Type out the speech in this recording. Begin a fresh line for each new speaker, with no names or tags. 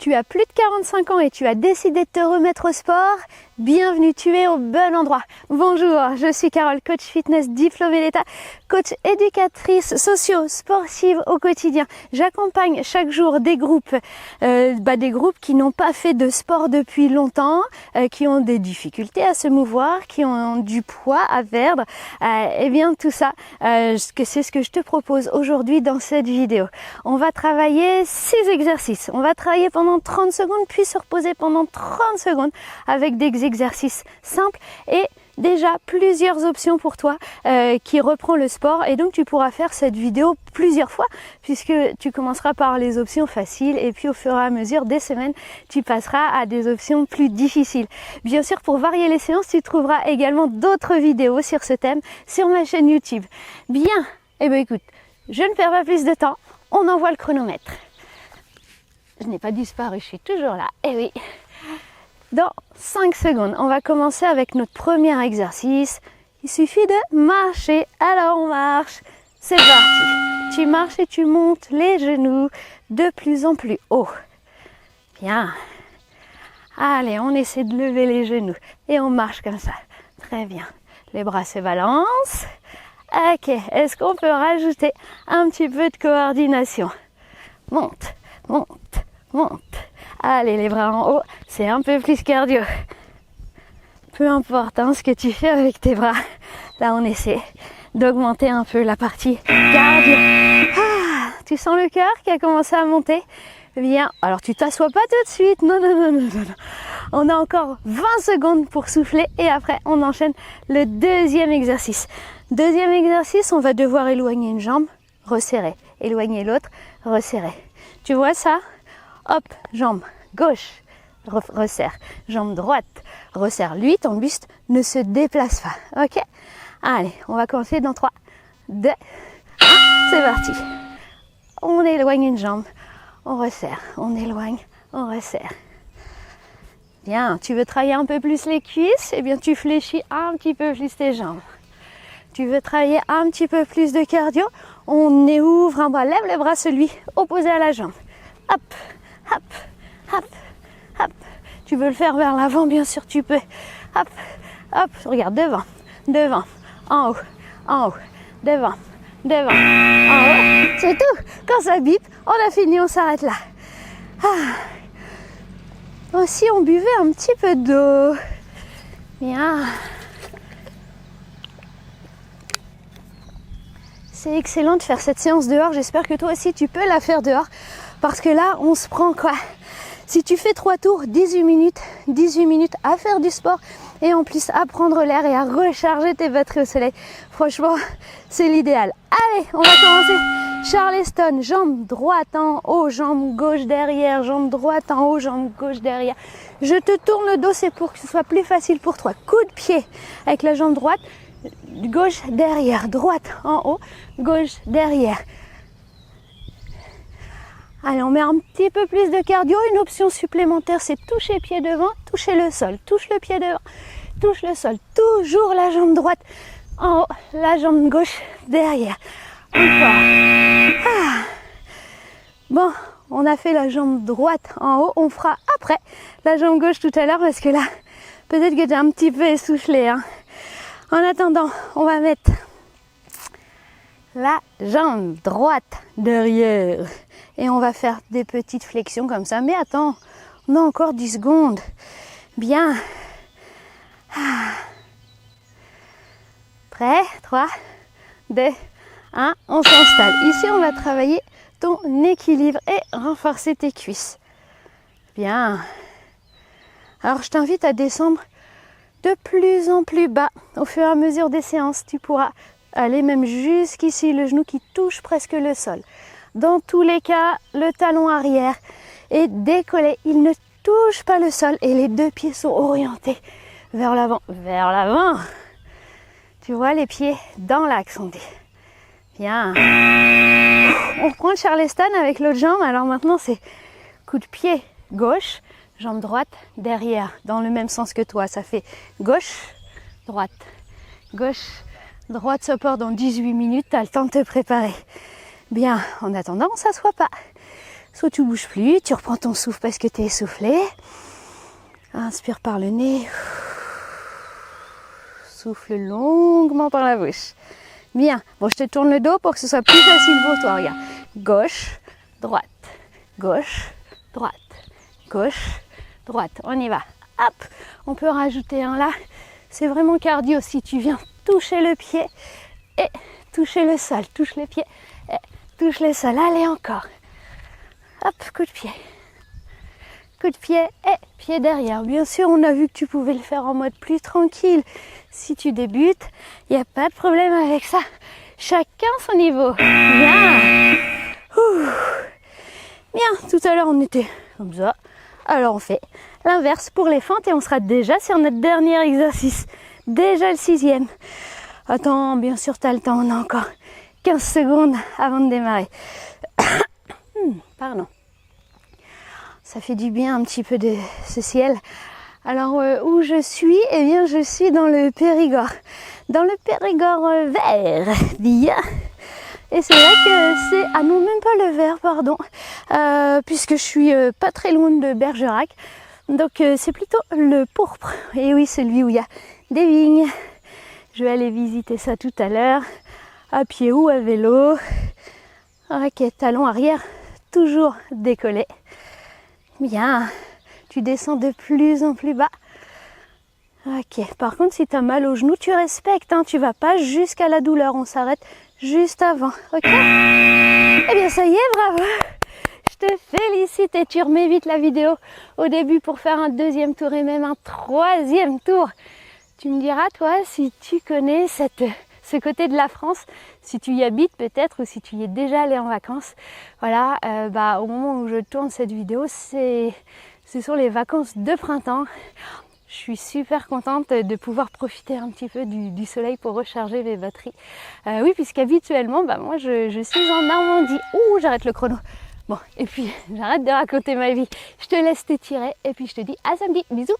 tu as plus de 45 ans et tu as décidé de te remettre au sport, bienvenue, tu es au bon endroit. Bonjour, je suis Carole, coach fitness diplômée d'État, coach éducatrice socio-sportive au quotidien. J'accompagne chaque jour des groupes qui n'ont pas fait de sport depuis longtemps, qui ont des difficultés à se mouvoir, qui ont du poids à perdre. Et bien tout ça, c'est ce que je te propose aujourd'hui dans cette vidéo. On va travailler 6 exercices. On va travailler pendant 30 secondes, puis se reposer pendant 30 secondes avec des exercices simples et déjà plusieurs options pour toi qui reprend le sport. Et donc tu pourras faire cette vidéo plusieurs fois puisque tu commenceras par les options faciles et puis au fur et à mesure des semaines, tu passeras à des options plus difficiles. Bien sûr, pour varier les séances, tu trouveras également d'autres vidéos sur ce thème sur ma chaîne YouTube. Bien, eh bien écoute, je ne perds pas plus de temps, on envoie le chronomètre. Je n'ai pas disparu, je suis toujours là. Eh oui. Dans 5 secondes, on va commencer avec notre premier exercice. Il suffit de marcher. Alors on marche. C'est parti. Tu marches et tu montes les genoux de plus en plus haut. Bien. Allez, on essaie de lever les genoux et on marche comme ça. Très bien. Les bras se balancent. Ok. Est-ce qu'on peut rajouter un petit peu de coordination? Monte, monte, monte. Allez, les bras en haut, c'est un peu plus cardio. Peu importe ce que tu fais avec tes bras. Là, on essaie d'augmenter un peu la partie cardio. Ah, tu sens le cœur qui a commencé à monter? Bien, alors tu t'assois pas tout de suite. Non, non, non, non, non. On a encore 20 secondes pour souffler et après, on enchaîne le deuxième exercice. Deuxième exercice, on va devoir éloigner une jambe, resserrer. Éloigner l'autre, resserrer. Tu vois ça? Hop, jambe gauche, resserre. Jambe droite, resserre. Lui, ton buste ne se déplace pas. Ok? Allez, on va commencer dans 3, 2, 1. C'est parti. On éloigne une jambe, on resserre. On éloigne, on resserre. Bien, tu veux travailler un peu plus les cuisses? Eh bien, tu fléchis un petit peu plus tes jambes. Tu veux travailler un petit peu plus de cardio? On ouvre un bras, lève le bras, celui opposé à la jambe. Hop, hop, hop, hop. Tu veux le faire vers l'avant, bien sûr, tu peux. Hop, hop, regarde, devant, devant, en haut, devant, devant, en haut. C'est tout. Quand ça bip, on a fini, on s'arrête là. Ah. Aussi, on buvait un petit peu d'eau. Bien. C'est excellent de faire cette séance dehors. J'espère que toi aussi, tu peux la faire dehors. Parce que là, on se prend quoi? Si tu fais 3 tours, 18 minutes à faire du sport et en plus à prendre l'air et à recharger tes batteries au soleil. Franchement, c'est l'idéal. Allez, on va commencer. Charleston, jambe droite en haut, jambe gauche derrière, jambe droite en haut, jambe gauche derrière. Je te tourne le dos, c'est pour que ce soit plus facile pour toi. Coup de pied avec la jambe droite, gauche derrière, droite en haut, gauche derrière. Allez, on met un petit peu plus de cardio. Une option supplémentaire, c'est toucher pied devant, toucher le sol. Touche le pied devant, touche le sol. Toujours la jambe droite en haut, la jambe gauche derrière. Encore. Ah. Bon, on a fait la jambe droite en haut. On fera après la jambe gauche tout à l'heure parce que là, peut-être que tu es un petit peu essoufflé. En attendant, on va mettre la jambe droite derrière. Et on va faire des petites flexions comme ça. Mais attends, on a encore 10 secondes. Bien. Ah. Prêt? 3, 2, 1. On s'installe. Ici, on va travailler ton équilibre et renforcer tes cuisses. Bien. Alors, je t'invite à descendre de plus en plus bas. Au fur et à mesure des séances, tu pourras aller même jusqu'ici, le genou qui touche presque le sol. Dans tous les cas, le talon arrière est décollé. Il ne touche pas le sol et les deux pieds sont orientés vers l'avant. Vers l'avant. Tu vois les pieds dans l'axe, on dit. Bien. On reprend le Charleston avec l'autre jambe. Alors maintenant, c'est coup de pied gauche, jambe droite, derrière, dans le même sens que toi. Ça fait gauche, droite, gauche, droite. Ça part dans 18 minutes. Tu as le temps de te préparer. Bien, en attendant, on ne s'assoit pas. soit tu bouges plus, tu reprends ton souffle parce que tu es essoufflé. Inspire par le nez. Souffle longuement par la bouche. Bien. Bon, je te tourne le dos pour que ce soit plus facile pour toi. Regarde. Gauche, droite, gauche, droite, gauche, droite. On y va. Hop. On peut rajouter un là. C'est vraiment cardio. Si tu viens toucher le pied et toucher le sol. Touche le pied et touche le sol. Allez, encore. Hop, coup de pied. Coup de pied et pied derrière. Bien sûr, on a vu que tu pouvais le faire en mode plus tranquille. Si tu débutes, il n'y a pas de problème avec ça. Chacun son niveau. Bien. Ouh. Bien, tout à l'heure on était comme ça. Alors on fait l'inverse pour les fentes et on sera déjà sur notre dernier exercice. Déjà le 6e. Attends, bien sûr tu as le temps, on a encore 15 secondes avant de démarrer. Pardon. Ça fait du bien un petit peu de ce ciel. Alors où je suis? Eh bien je suis dans le Périgord. Dans le Périgord vert. Bien. Et c'est vrai que c'est... Ah non, même pas le vert, pardon. Puisque je suis pas très loin de Bergerac. Donc c'est plutôt le pourpre. Et oui, celui où il y a des vignes. Je vais aller visiter ça tout à l'heure. À pied ou à vélo. Ok, talon arrière. Toujours décollé. Bien. Tu descends de plus en plus bas. Ok. Par contre, si tu as mal au genou, tu respectes. Hein. Tu vas pas jusqu'à la douleur. On s'arrête juste avant. Ok. Eh bien, ça y est, bravo. Je te félicite et tu remets vite la vidéo au début pour faire un 2e tour et même un 3e tour. Tu me diras, toi, si tu connais ce côté de la France, si tu y habites peut-être ou si tu y es déjà allé en vacances. Voilà, au moment où je tourne cette vidéo, ce sont les vacances de printemps. Je suis super contente de pouvoir profiter un petit peu du soleil pour recharger mes batteries. Oui, puisqu'habituellement, moi je suis en Normandie. Ouh, j'arrête le chrono. Bon, et puis j'arrête de raconter ma vie. Je te laisse t'étirer et puis je te dis à samedi. Bisous.